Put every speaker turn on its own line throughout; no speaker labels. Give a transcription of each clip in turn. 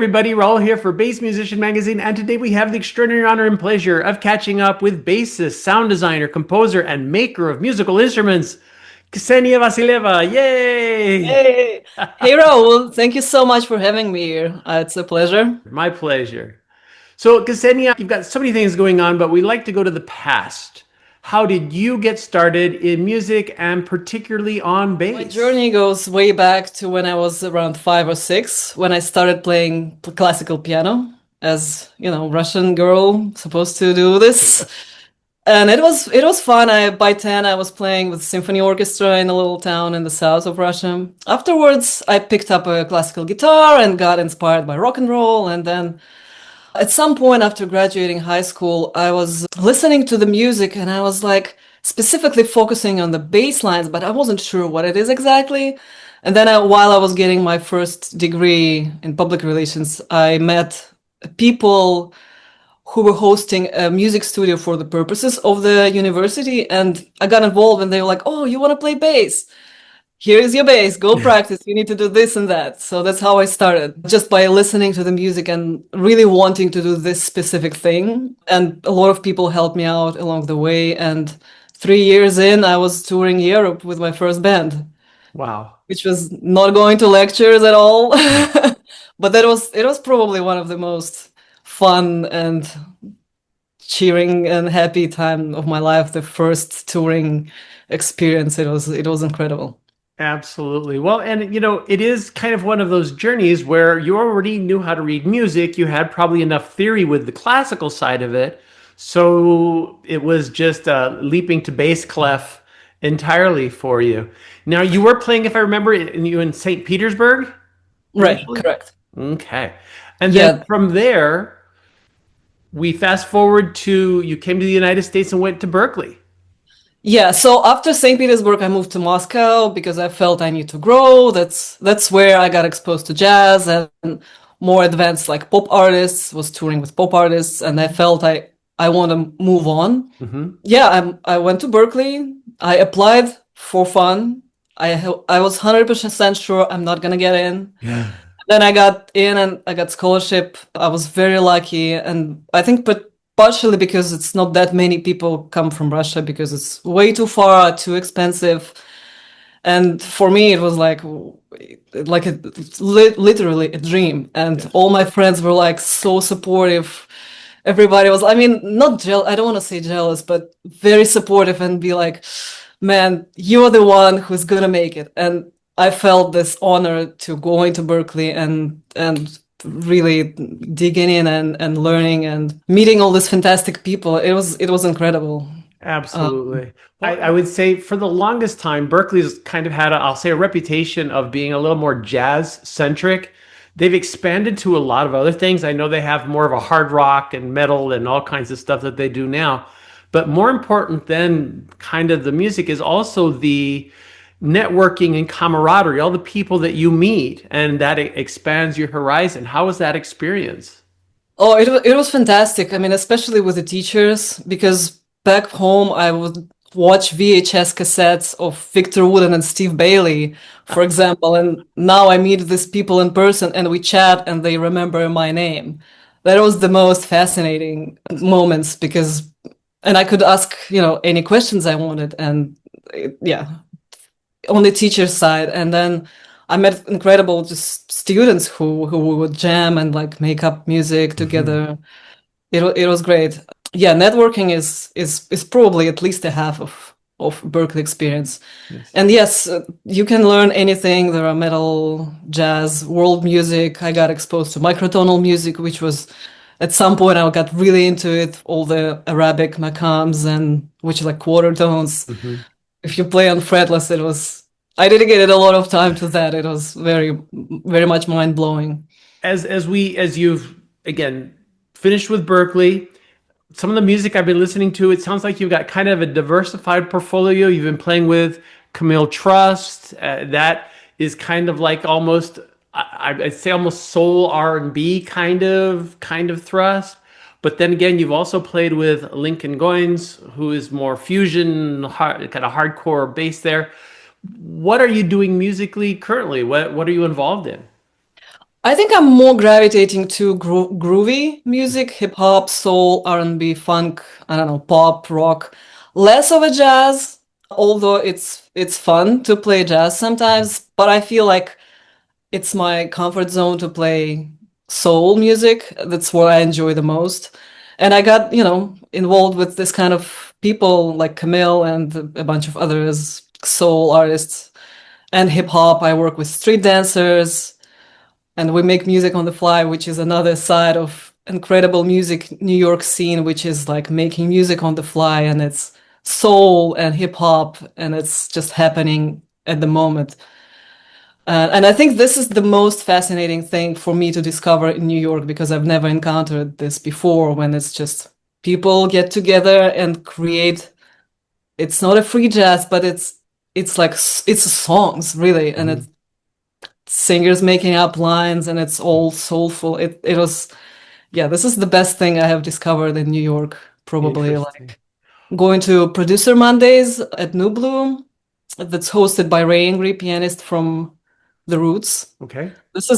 everybody, Raul here for Bass Musician Magazine, and today we have the extraordinary honor and pleasure of catching up with bassist, sound designer, composer, and maker of musical instruments, Ksenia Vasileva. Yay!
Hey, hey Raul, thank you so much for having me here. It's a pleasure.
My pleasure. So, Ksenia, you've got so many things going on, but we like to go to the past. How did you get started in music and particularly on
My
bass?
journey goes way back to when I was around 5 or 6, when I started playing classical piano as, Russian girl supposed to do this. And it was fun. By 10 I was playing with symphony orchestra in a little town in the south of Russia. Afterwards, I picked up a classical guitar and got inspired by rock and roll, and then at some point after graduating high school, I was listening to the music and I was like specifically focusing on the bass lines, but I wasn't sure what it is exactly. And then while I was getting my first degree in public relations, I met people who were hosting a music studio for the purposes of the university. And I got involved and they were like, "Oh, you want to play bass? Here is your bass, go practice, you need to do this and that." So that's how I started, just by listening to the music and really wanting to do this specific thing. And a lot of people helped me out along the way. And 3 years in, I was touring Europe with my first band,
Wow.
which was not going to lectures at all. But it was probably one of the most fun and cheering and happy time of my life. The first touring experience, it was incredible.
Absolutely. Well, and it is kind of one of those journeys where you already knew how to read music. You had probably enough theory with the classical side of it. So it was just leaping to bass clef entirely for you. Now, you were playing, if I remember, in St. Petersburg
Right,
initially?
correct.
Okay. And then
Yeah,
from there, we fast forward to you came to the United States and went to Berkeley.
yeah. So after St. Petersburg, I moved to Moscow because I felt I need to grow. That's where I got exposed to jazz and more advanced like pop artists. Was touring with pop artists, and I felt I want to move on.
Hmm.
Yeah, I went to Berkeley. I applied for fun. I was 100% sure I'm not gonna get in.
Yeah.
Then I got in and I got scholarship. I was very lucky, and I think, but partially because it's not that many people come from Russia because it's way too far, too expensive. And for me, it was literally a dream. And
Yes.
all my friends were like so supportive. Everybody was, I mean, not I don't want to say jealous, but very supportive and be like, "Man, you're the one who's gonna make it." And I felt this honor to going to Berkeley and really digging in and learning and meeting all these fantastic people. It was incredible.
Absolutely. I
Well,
would say for the longest time, Berkeley's kind of had I'll say a reputation of being a little more jazz centric. They've expanded to a lot of other things. I know they have more of a hard rock and metal and all kinds of stuff that they do now. But more important than kind of the music is also the networking and camaraderie, all the people that you meet, and that expands your horizon. How was that experience?
Oh, it was fantastic. I mean, especially with the teachers, because back home I would watch VHS cassettes of Victor Wooden and Steve Bailey, for example, and now I meet these people in person and we chat and they remember my name. That was the most fascinating moments because, and I could ask, any questions I wanted, and yeah, on the teacher side. And then I met incredible just students who would jam and like make up music
Mhm.
together. It was great. Yeah, networking is probably at least a half of Berkeley experience.
Yes.
And yes, you can learn anything. There are metal, jazz, world music. I got exposed to microtonal music, which was at some point I got really into it. All the Arabic maqams, and which are like quarter tones.
Mhm.
If you play on fretless, it was. I dedicated a lot of time to that. It was very, very much mind blowing.
As you've again finished with Berkeley, some of the music I've been listening to, it sounds like you've got kind of a diversified portfolio. You've been playing with Camille Trust. That is kind of like almost, I'd say almost soul R&B kind of thrust. But then again, you've also played with Lincoln Goins, who is more fusion, kind of hardcore bass there. What are you doing musically currently? What are you involved in?
I think I'm more gravitating to groovy music, hip hop, soul, R&B, funk, I don't know, pop, rock. Less of a jazz, although it's fun to play jazz sometimes, but I feel like it's my comfort zone to play soul music. That's what I enjoy the most. And I got, involved with this kind of people like Camille and a bunch of others, soul artists and hip hop. I work with street dancers and we make music on the fly, which is another side of incredible music New York scene, which is like making music on the fly and it's soul and hip hop and it's just happening at the moment. And I think this is the most fascinating thing for me to discover in New York because I've never encountered this before when it's just people get together and create. It's not a free jazz, but it's like it's songs really, and
Mhm.
it's singers making up lines and it's all soulful. It was yeah, this is the best thing I have discovered in New York, probably
Interesting.
like going to Producer Mondays at New Bloom that's hosted by Ray Angry, pianist from The Roots.
Okay.
This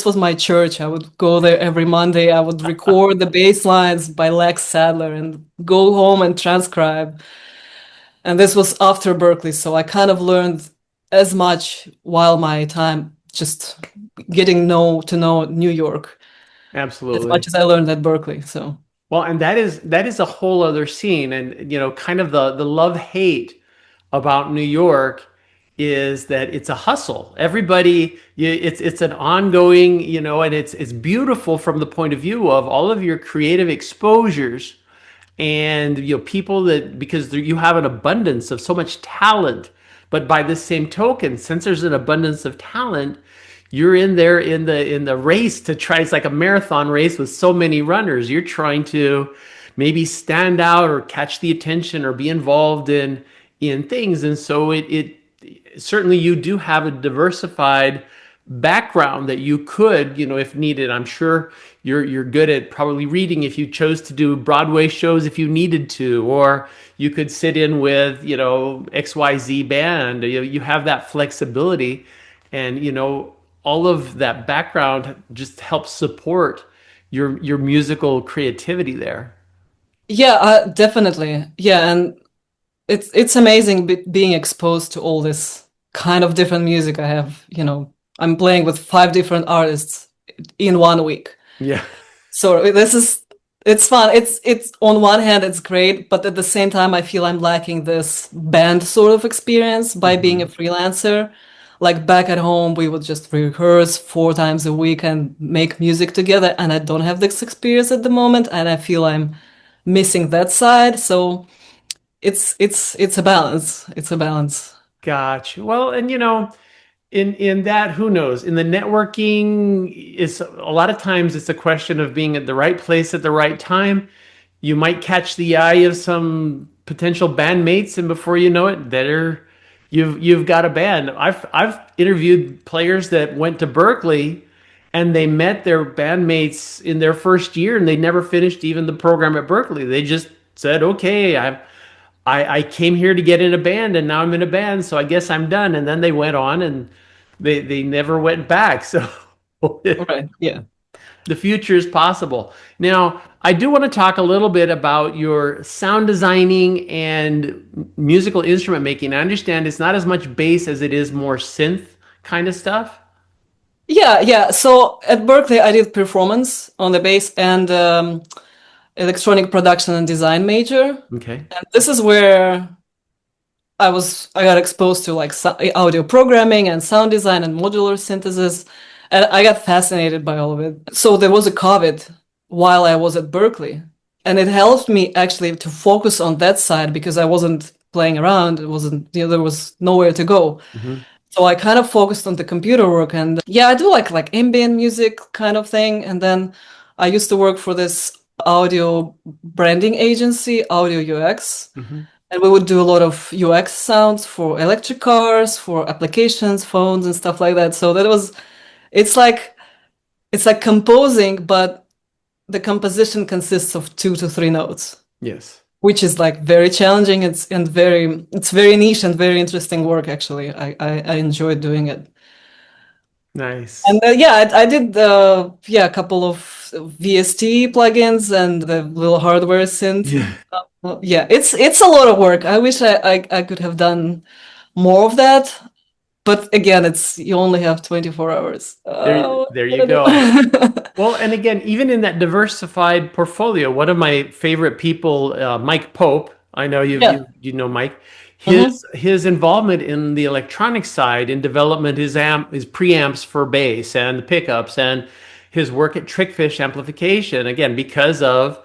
was my church. I would go there every Monday. I would record the bass lines by Lex Sadler and go home and transcribe. And this was after Berkeley, so I kind of learned as much while my time just getting to know New York as much
Absolutely.
as I learned at Berkeley. So
Well, and that is a whole other scene, and kind of the love-hate about New York is that it's a hustle. It's an ongoing, and it's beautiful from the point of view of all of your creative exposures and people that because you have an abundance of so much talent, but by the same token, since there's an abundance of talent, you're in there in the race to try. It's like a marathon race with so many runners. You're trying to maybe stand out or catch the attention or be involved in things, and so it certainly you do have a diversified background that you could, if needed. I'm sure you're good at probably reading if you chose to do Broadway shows if you needed to, or you could sit in with, XYZ band. You have that flexibility, and all of that background just helps support your musical creativity there.
yeah, definitely. Yeah, and it's amazing being exposed to all this kind of different music. I'm playing with 5 different artists in 1 week.
Yeah.
So it's fun. It's on one hand it's great, but at the same time I feel I'm lacking this band sort of experience by being a
Hmm.
freelancer. Like back at home, we would just rehearse 4 times a week and make music together, and I don't have this experience at the moment, and I feel I'm missing that side. So it's a balance. It's a balance.
Gotcha. Well, and in that, who knows, in the networking, is a lot of times it's a question of being at the right place at the right time. You might catch the eye of some potential bandmates, and before you know it, you've got a band. I've interviewed players that went to Berkeley and they met their bandmates in their first year and they never finished even the program at Berkeley. They just said, okay, I came here to get in a band and now I'm in a band, so I guess I'm done. And then they went on and they never went back. So
Right. Yeah.
the future is possible. Now, I do want to talk a little bit about your sound designing and musical instrument making. I understand it's not as much bass as it is more synth kind of stuff.
Yeah, yeah. So at Berkeley, I did performance on the bass and electronic production and design major.
Okay.
And this is where I got exposed to like audio programming and sound design and modular synthesis, and I got fascinated by all of it. So there was a COVID while I was at Berkeley, and it helped me actually to focus on that side because I wasn't playing around. It wasn't, there was nowhere to go.
Hmm.
So I kind of focused on the computer work, and yeah, I do like ambient music kind of thing. And then I used to work for this audio branding agency, Audio UX,
Hmm.
and we would do a lot of UX sounds for electric cars, for applications, phones, and stuff like that. So it's like it's like composing, but the composition consists of 2 to 3 notes,
Yes.
which is like very challenging. It's very niche and very interesting work. Actually, I enjoyed doing it.
Nice.
And yeah, I did yeah, a couple of VST plugins and the little hardware synth.
Yeah.
Yeah, it's a lot of work. I wish I could have done more of that. But again, it's you only have 24 hours. What
There you
am I
go.
gonna do?
Well, and again, even in that diversified portfolio, one of my favorite people, Mike Pope, I know
Yeah.
you know Mike,
Hmm.
his involvement in the electronic side in development, his preamps for bass and the pickups, and his work at Trickfish Amplification, again, because of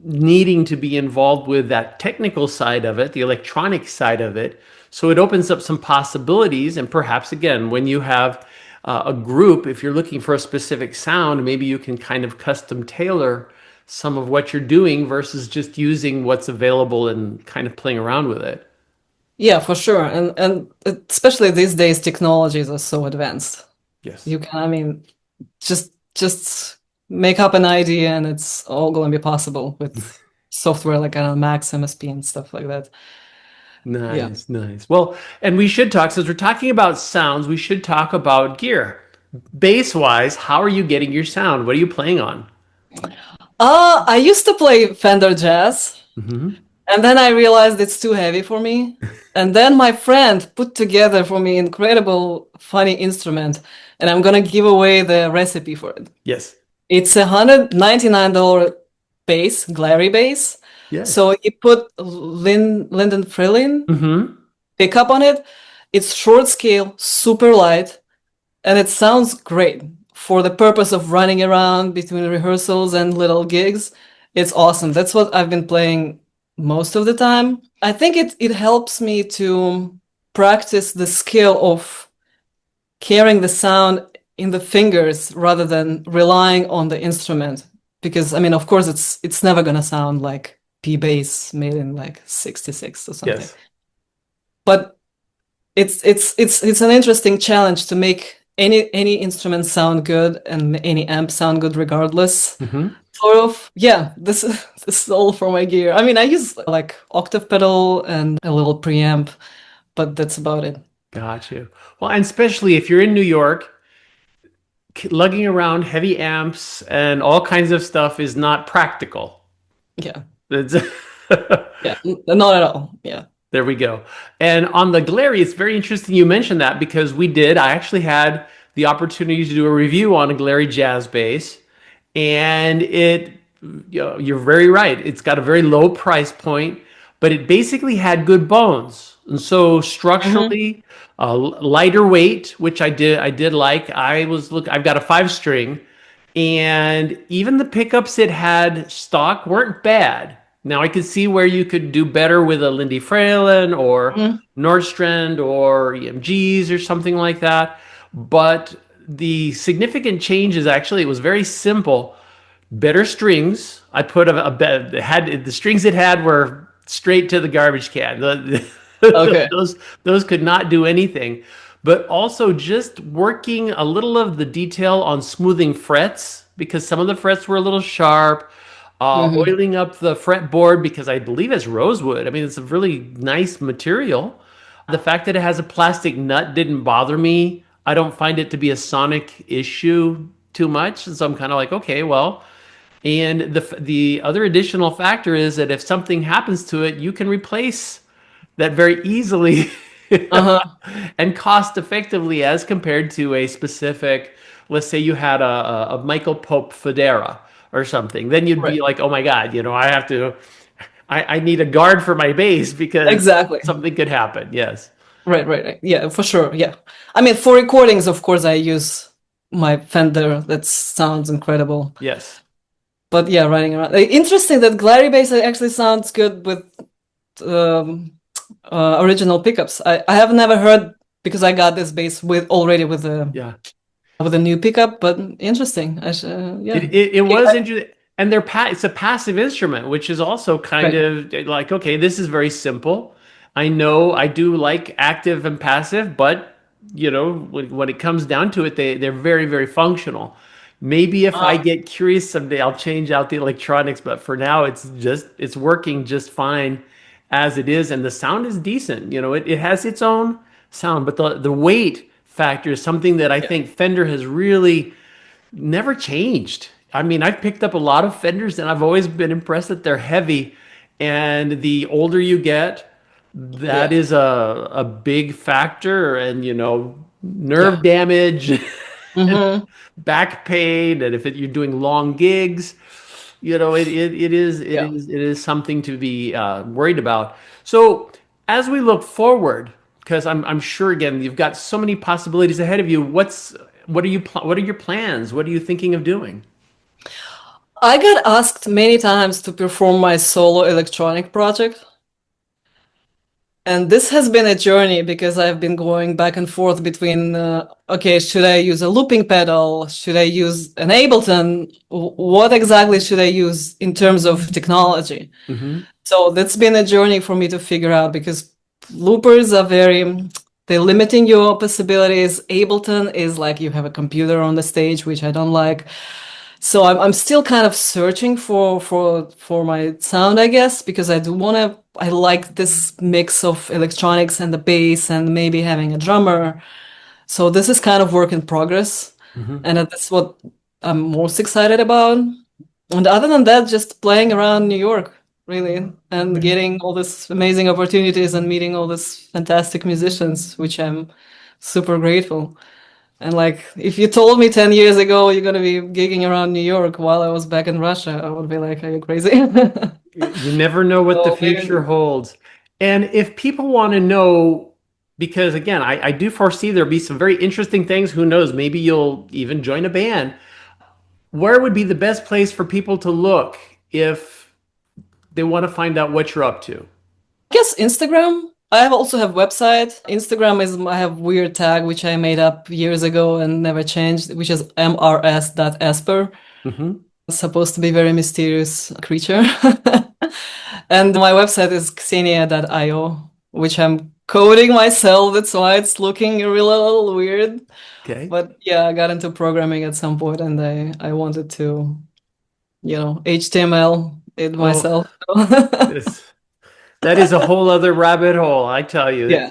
needing to be involved with that technical side of it, the electronic side of it. So it opens up some possibilities. And perhaps, again, when you have a group, if you're looking for a specific sound, maybe you can kind of custom tailor some of what you're doing versus just using what's available and kind of playing around with it.
Yeah, for sure. And especially these days, technologies are so advanced.
Yes.
You can, I mean, just make up an idea and it's all going to be possible with software like I don't know, Max, MSP, and stuff like that. Yeah.
Nice, nice. Well, and we should talk, since we're talking about sounds, we should talk about gear. Bass wise, how are you getting your sound? What are you playing on?
I used to play Fender Jazz,
Hmm.
and then I realized it's too heavy for me. And then my friend put together for me incredible funny instrument, and I'm gonna give away the recipe for it.
Yes.
It's $199 bass, Glary bass.
Yes.
So you put Linden Frillin
Hmm.
pickup on it. It's short scale, super light, and it sounds great for the purpose of running around between rehearsals and little gigs. It's awesome. That's what I've been playing most of the time. I think it helps me to practice the skill of carrying the sound in the fingers rather than relying on the instrument. Because I mean, of course, it's never gonna sound like P bass made in like '66 or something.
Yes.
But it's an interesting challenge to make any instrument sound good and any amp sound good regardless.
Hmm.
Sort of, yeah, this is all for my gear. I mean, I use like octave pedal and a little preamp, but that's about it.
Got you. Well, and especially if you're in New York, lugging around heavy amps and all kinds of stuff is not practical.
Yeah.
It's
Yeah, not at all. Yeah.
There we go. And on the Glary, it's very interesting you mentioned that because I actually had the opportunity to do a review on a Glary jazz bass. And you're very right. It's got a very low price point, but it basically had good bones. And so
Hmm.
structurally, lighter weight, which I did like. I've got a 5 string, and even the pickups it had stock weren't bad. Now I could see where you could do better with a Lindy Fralin or
Hmm.
Nordstrand or EMGs or something like that. But the significant change is actually it was very simple. Better strings. I put the strings it had were straight to the garbage can.
Okay.
Those could not do anything. But also just working a little of the detail on smoothing frets because some of the frets were a little sharp.
Hmm.
Oiling up the fretboard because I believe it's rosewood. I mean, it's a really nice material. The fact that it has a plastic nut didn't bother me. I don't find it to be a sonic issue too much. And so I'm kind of like, okay, well, and the other additional factor is that if something happens to it, you can replace that very easily
Uh-huh.
and cost effectively as compared to a specific, let's say you had a Michael Pope Federa or something. Then you'd
Right.
be like, oh my God, I need a guard for my bass because
Exactly.
something could happen. Yes.
Right. Yeah, for sure. Yeah. I mean, for recordings, of course, I use my Fender. That sounds incredible.
Yes.
But yeah, riding around. Interesting that Glary bass actually sounds good with um, original pickups. I have never heard because I got this bass with already
Yeah.
with a new pickup, but interesting. Yeah.
It
Okay,
was interesting, and it's a passive instrument, which is also kind
right.
of like okay, this is very simple. I know I do like active and passive, but when it comes down to it, they're very very functional. Maybe if I
Uh,
get curious someday, I'll change out the electronics, but for now, it's working just fine as it is, and the sound is decent. It has its own sound, but the weight factor is something that I think Fender has really never changed. I mean, I've picked up a lot of Fenders and I've always been impressed that they're heavy. And the older you get, that
Yeah.
is a big factor. And, you know, nerve
Yeah.
damage,
Hmm.
back pain, and if you're doing long gigs, you know,
Yeah.
it is something to be worried about. So as we look forward, because I'm sure again you've got so many possibilities ahead of you. What are your plans? What are you thinking of doing?
I got asked many times to perform my solo electronic project. And this has been a journey because I've been going back and forth between, okay, should I use a looping pedal? Should I use an Ableton? What exactly should I use in terms of technology?
Hmm.
So that's been a journey for me to figure out because loopers are they're limiting your possibilities. Ableton is like you have a computer on the stage, which I don't like. So I'm still kind of searching for my sound, I guess, because I like this mix of electronics and the bass and maybe having a drummer. So this is kind of work in progress,
Hmm.
and that's what I'm most excited about. And other than that, just playing around New York, really, and getting all these amazing opportunities and meeting all these fantastic musicians, which I'm super grateful. And like, if you told me 10 years ago you're gonna be gigging around New York while I was back in Russia, I would be like, are you crazy?
You never know what the
So
future
maybe,
holds. And if people want to know, because again, I do foresee there'll be some very interesting things. Who knows? Maybe you'll even join a band. Where would be the best place for people to look if they want to find out what you're up to?
I guess Instagram. Also have website. Instagram is I have weird tag which I made up years ago and never changed, which is mrs.esper.
Hmm.
It's supposed to be very mysterious creature. And my website is ksenia.io, which I'm coding myself. That's why it's looking a little weird.
Okay.
But yeah, I got into programming at some point and I wanted to, HTML it
Oh,
myself.
this that is a whole other rabbit hole, I tell you.
Yeah,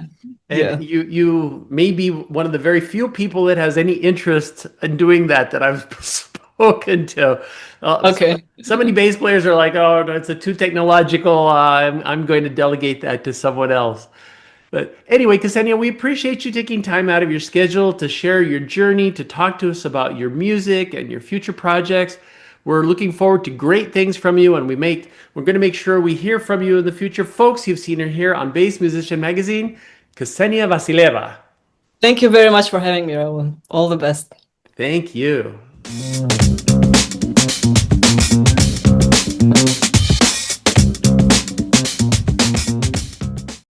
And
yeah.
you may be one of the very few people that has any interest in doing that I've spoken to.
Okay.
So many bass players are like, "Oh, no, it's a too technological. I'm going to delegate that to someone else." But anyway, Ksenia, we appreciate you taking time out of your schedule to share your journey, to talk to us about your music and your future projects. We're looking forward to great things from you, and we're going to make sure we hear from you in the future. Folks, you've seen her here on Bass Musician Magazine, Ksenia Vasileva.
Thank you very much for having me, Raul. All the best.
Thank you.